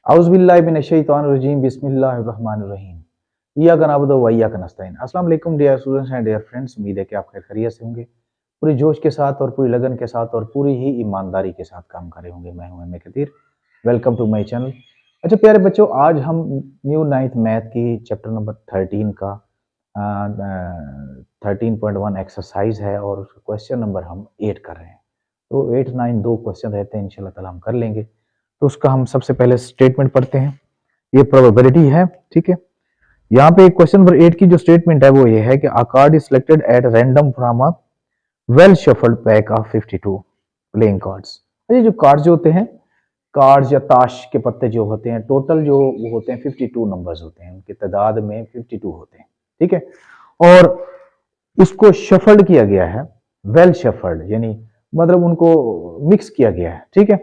औज़ुबिल्लाहि मिनश्शैतानिर्रजीम बिस्मिल्लाहिर्रहमानिर्रहीम। इय्याका नअबुदु व इय्याका नस्तईन। अस्सलाम वालेकुम dear students and dear friends, उम्मीद है कि आप खैर खैरियत से होंगे। पूरे जोश के साथ और पूरी लगन के साथ और पूरी ही ईमानदारी के साथ काम कर रहे होंगे। मैं हूं M Khatir, welcome to my channel. अच्छा प्यारे बच्चों, आज हम न्यू नाइन्थ मैथ की चैप्टर नंबर 13 का 13.1 एक्सरसाइज है और उसका क्वेश्चन नंबर हम 8 कर रहे हैं। तो 8, 9 दो क्वेश्चन रहते हैं, इंशाल्लाह ताला हम कर लेंगे। तो उसका हम सबसे पहले स्टेटमेंट पढ़ते हैं। ये प्रोबेबिलिटी है, ठीक है। यहाँ पे क्वेश्चन नंबर 8 की जो स्टेटमेंट है वो ये है कि अ card is selected at random from a well shuffled pack of 52 playing cards. ये जो कार्ड्स जो होते हैं, कार्ड्स या ताश के पत्ते जो होते हैं, टोटल जो वो होते हैं 52 नंबर्स होते हैं, उनकी तादाद में 52 होते हैं, ठीक है। और उसको शफल्ड किया गया है, वेल शफल्ड यानी मतलब उनको मिक्स किया गया है, ठीक है।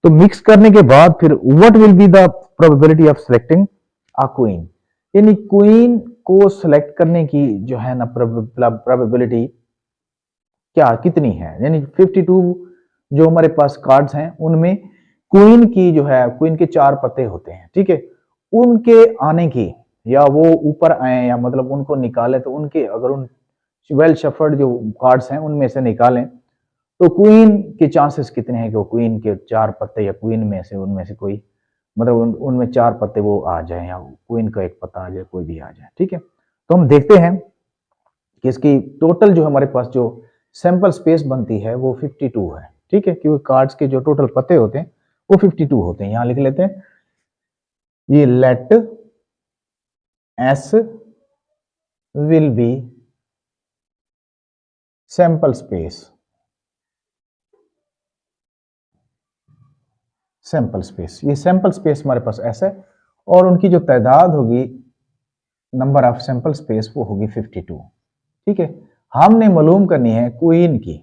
तो मिक्स करने के बाद फिर what will be the probability of selecting a queen, यानी क्वीन को सिलेक्ट करने की जो है ना प्रोबेबिलिटी क्या कितनी है। यानी 52 जो हमारे पास कार्ड्स हैं उनमें क्वीन की जो है, क्वीन के 4 पत्ते होते हैं, ठीक है। उनके आने की या वो ऊपर आए या मतलब उनको निकाले, तो उनके अगर उन वेल शफर्ड जो कार्ड्स हैं उनमें से निकालें तो क्वीन के चांसेस कितने हैं कि वो क्वीन के 4 पत्ते या क्वीन में से उनमें से कोई मतलब उनमें 4 पत्ते वो आ जाए या क्वीन का एक पत्ता आ जाए, कोई भी आ जाए, ठीक है। तो हम देखते हैं कि इसकी टोटल जो हमारे पास जो सैंपल स्पेस बनती है वो 52 है, ठीक है, क्योंकि कार्ड्स के जो टोटल पत्ते होते हैं वो 52 होते हैं। यहां लिख लेते हैं, ये let S will be sample space, sample space, ये सैंपल स्पेस हमारे पास एस है और उनकी जो तादाद होगी नंबर ऑफ सैंपल स्पेस वो होगी 52, ठीक है। हमने मालूम करनी है क्वीन की,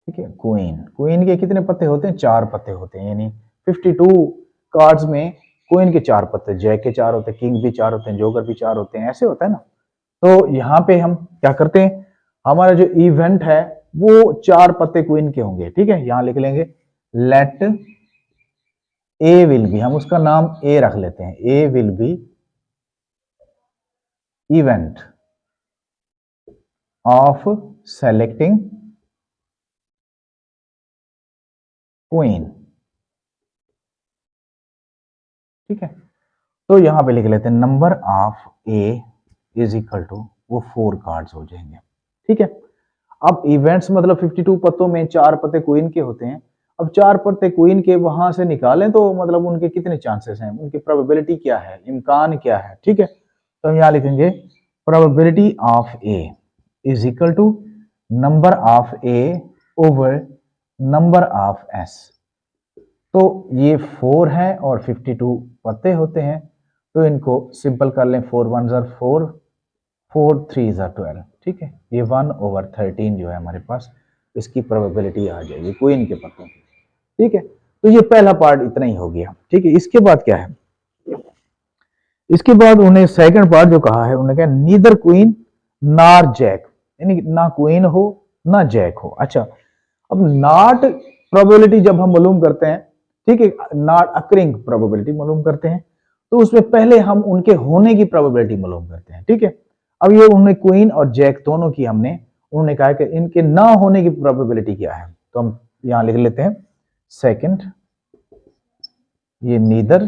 ठीक है। क्वीन क्वीन के कितने पत्ते होते हैं? 4 पत्ते होते हैं, यानी 52 कार्ड्स में क्वीन के 4 पत्ते, जैक के 4 होते हैं, किंग भी 4 होते हैं, जोकर भी 4 होते हैं, ऐसे होता है ना। तो यहाँ पे हम क्या करते हैं, हमारा जो इवेंट है वो 4 पत्ते क्वीन के होंगे, ठीक है। यहां लिख लेंगे लेट ए विल बी, हम उसका नाम ए रख लेते हैं, A will be event of selecting queen, ठीक है। तो यहां पे लिख लेते हैं number of A is equal to वो 4 कार्ड्स हो जाएंगे, ठीक है। अब इवेंट्स मतलब 52 पत्तों में 4 पत्ते क्वीन के होते हैं। अब 4 पत्ते क्वीन के वहां से निकालें तो मतलब उनके कितने चांसेस हैं, उनकी प्रोबेबिलिटी क्या है, इम्कान क्या है, ठीक है। तो हम यहां लिखेंगे probability of A is equal to number of A over number of S. तो ये 4 है और 52 पत्ते होते हैं, तो इनको सिंपल कर लें, 4 1 ज़र 4, 4 3 ज़र 12, ठीक है। ये 1/13 जो है हमारे पास इसकी प्रोबेबिलिटी आ जाएगी क्वीन के पत्तों की, ठीक है। तो ये पहला पार्ट इतना ही हो गया, ठीक है। इसके बाद क्या है, इसके बाद उन्हें सेकंड पार्ट जो कहा है, उन्होंने कहा नीदर क्वीन नार जैक, यानी ना क्वीन हो ना जैक हो। अच्छा, अब नॉट प्रोबेबिलिटी जब हम मालूम करते हैं, ठीक है, नॉट अकरिंग प्रोबेबिलिटी मालूम करते हैं, तो उसमें पहले हम उनके होने की प्रोबेबिलिटी मालूम करते हैं, ठीक है। अब ये उन्होंने क्वीन और जैक दोनों की हमने उन्होंने कहा कि इनके ना होने की प्रोबेबिलिटी क्या है, तो हम यहां लिख लेते हैं सेकंड, ये नीदर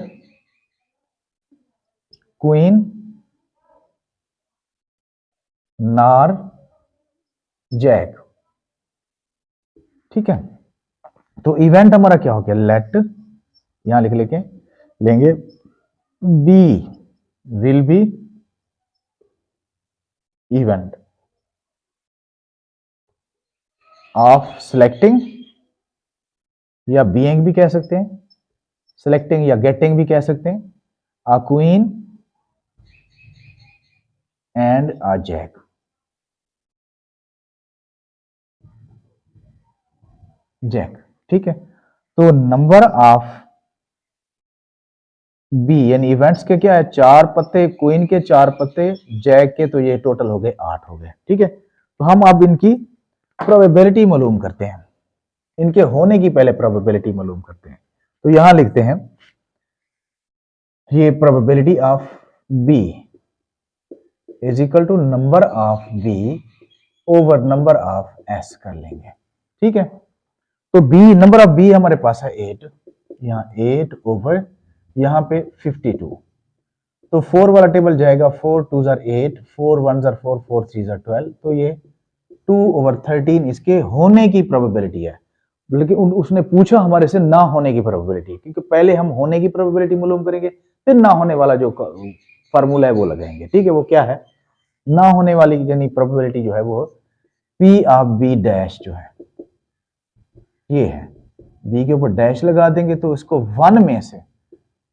क्वीन नार जैक, ठीक है। तो इवेंट हमारा क्या हो गया, लेट यहां लिख लेके लेंगे B will be event of selecting, या बीइंग भी कह सकते हैं, सिलेक्टिंग या गेटिंग भी कह सकते हैं, a queen and a jack, jack, ठीक है। तो नंबर ऑफ बी यानी इवेंट्स के क्या है, 4 पत्ते क्वीन के, 4 पत्ते जैक के, तो ये टोटल हो गए 8 हो गए, ठीक है। तो हम अब इनकी प्रोबेबिलिटी मालूम करते हैं, इनके होने की पहले प्रोबेबिलिटी मालूम करते हैं। तो यहां लिखते हैं ये probability of B is equal to number of B over number of S कर लेंगे। ठीक है, तो बी, नंबर ऑफ बी हमारे पास है 8, यहाँ 8 ओवर यहाँ पे 52, तो 4 वाला टेबल जाएगा, 4 2 जार 8, 4 1 जार 4, 4 3 जार 12, तो ये 2 ओवर 13 इसके होने की प्रोबेबिलिटी है। लेकिन उसने पूछा हमारे से ना होने की प्रोबेबिलिटी, क्योंकि पहले हम होने की प्रोबेबिलिटी मालूम करेंगे, फिर ना होने वाला जो फार्मूला है वो लगाएंगे। ठीक है, वो क्या है, ना होने वाली यानी प्रोबेबिलिटी जो है वो पी ऑफ बी डैश जो है ये है, बी के ऊपर डैश लगा देंगे तो इसको 1 में से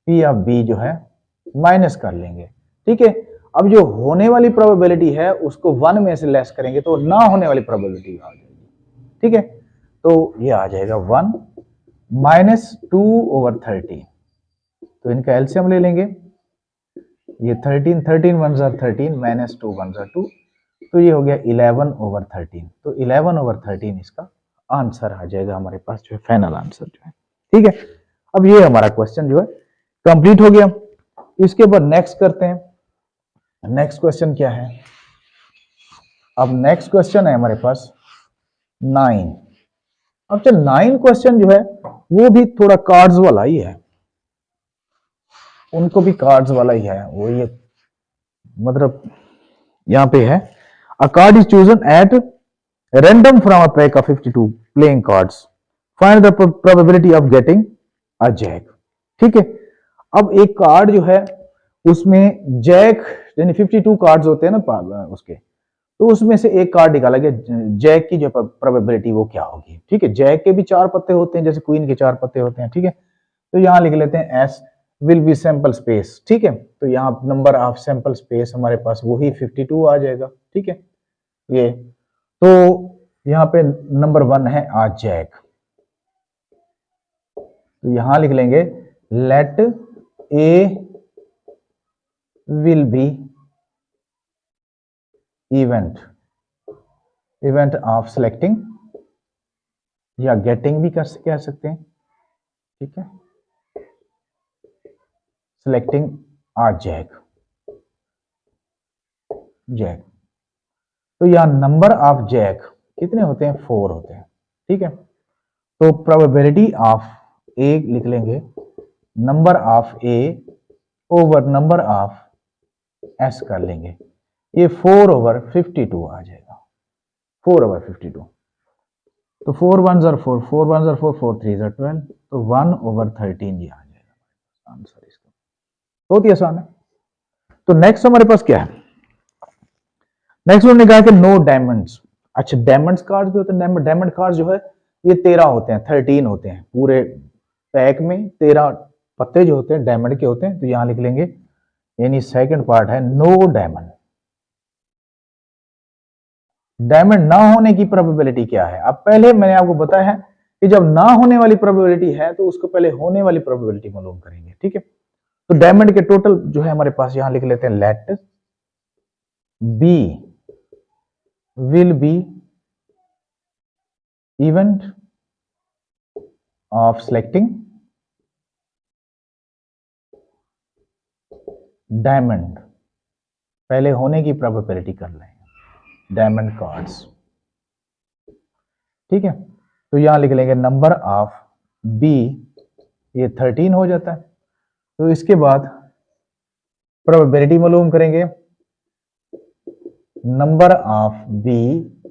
पी ऑफ बी जो है माइनस कर लेंगे। ठीक है, अब जो होने वाली प्रोबेबिलिटी है उसको 1 में से लेस करेंगे तो ना होने वाली प्रोबेबिलिटी आ जाएगी। ठीक है, तो ये आ जाएगा 1 माइनस 2 ओवर 13, तो इनका एलसीएम ले लेंगे, ये 13 13 1 जार 13 माइनस 2 1 जार 2, तो ये हो गया 11 ओवर 13, तो 11 ओवर 13 इसका आंसर आ जाएगा हमारे पास जो है, फाइनल आंसर जो है। ठीक है, अब ये हमारा क्वेश्चन जो है कंप्लीट हो गया। इसके बाद नेक्स्ट करते हैं। नेक्स्ट क्वेश्चन क्या है, अब नेक्स्ट क्वेश्चन है हमारे पास 9। अब जो 9 क्वेश्चन जो है वो भी थोड़ा कार्ड्स वाला ही है, उनको भी कार्ड्स वाला ही है, वो ये मतलब यहां पे है, अ card is chosen at random from a pack of 52 playing cards, find the probability of getting a jack। ठीक है, अब एक कार्ड जो है उसमें जैक यानी 52 कार्ड्स होते हैं ना उसके, तो उसमें से एक कार्ड निकाला गया, जैक की जो प्रोबेबिलिटी वो क्या होगी। ठीक है, जैक के भी 4 पत्ते होते हैं जैसे क्वीन के 4 पत्ते होते हैं। ठीक है, तो यहां लिख लेते हैं S will be sample space. ठीक है, तो यहाँ नंबर ऑफ सैंपल स्पेस हमारे पास वही 52 आ जाएगा। ठीक है, ये तो यहां पे नंबर 1 है आज जैक, तो यहां लिख लेंगे let A will be event of selecting या गेटिंग भी कह सकते हैं। ठीक है, सिलेक्टिंग आ जैक, तो यहां नंबर ऑफ जैक कितने होते हैं, 4 होते हैं। ठीक है, तो प्रोबेबिलिटी ऑफ ए लिख लेंगे number of A over number of S कर लेंगे, ये 4 ओवर 52 आ जाएगा, 4 ओवर 52, तो 4 1 जार 4, 4 1 जार 4, 4 3 जार 12, तो 1 ओवर 13 ये आ जाएगा आंसर इसका। बहुत ही आसान है। तो नेक्स्ट हमारे पास क्या है, नेक्स्ट उन्होंने कहा कि नो डायमंड्स। अच्छा, डायमंड्स कार्ड भी होते हैं, डायमंड कार्ड जो है ये 13 होते हैं, 13 होते हैं पूरे पैक में, 13 पत्ते जो होते हैं डायमंड के होते हैं, तो यहां लिख लेंगे यानी सेकंड पार्ट है नो डायमंड। डायमंड ना होने की प्रोबेबिलिटी क्या है, अब पहले मैंने आपको बताया है कि जब ना होने वाली प्रोबेबिलिटी है तो उसको पहले होने वाली प्रोबेबिलिटी मालूम करेंगे। ठीक है, तो डायमंड के टोटल जो है हमारे पास यहां लिख लेते हैं let B will be event of selecting diamond, पहले होने की प्रोबेबिलिटी कर लें डायमंड कार्ड्स। ठीक है, तो यहां लिख लेंगे नंबर ऑफ बी, ये 13 हो जाता है, तो इसके बाद प्रोबेबिलिटी मालूम करेंगे number of B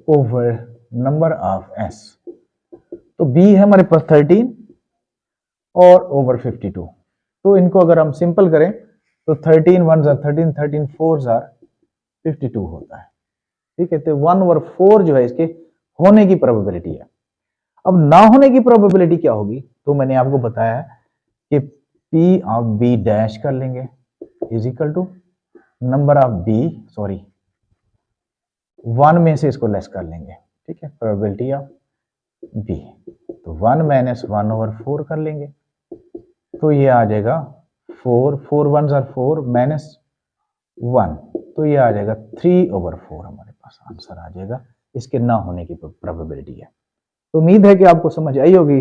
over number of S, तो बी है हमारे पास 13 और ओवर 52, तो इनको अगर हम सिंपल करें तो 13 1 जार 13, 13 4 जार 52 होता है। ठीक है, तो 1 ओवर 4 जो है इसके होने की प्रोबेबिलिटी है। अब ना होने की प्रोबेबिलिटी क्या होगी, तो मैंने आपको बताया है कि पी ऑफ बी डैश कर लेंगे is equal to number of B, sorry 1 में से इसको लेस कर लेंगे। ठीक है, प्रोबेबिलिटी ऑफ बी, तो 1 माइनस 1 ओवर 4 कर लेंगे, तो ये आ जाएगा 4 4 1 जार 4 माइनस 1, तो ये आ जाएगा 3 ओवर 4 हमारे पास आंसर आ जाएगा, इसके ना होने की प्रोबेबिलिटी है। तो उम्मीद है कि आपको समझ आई होगी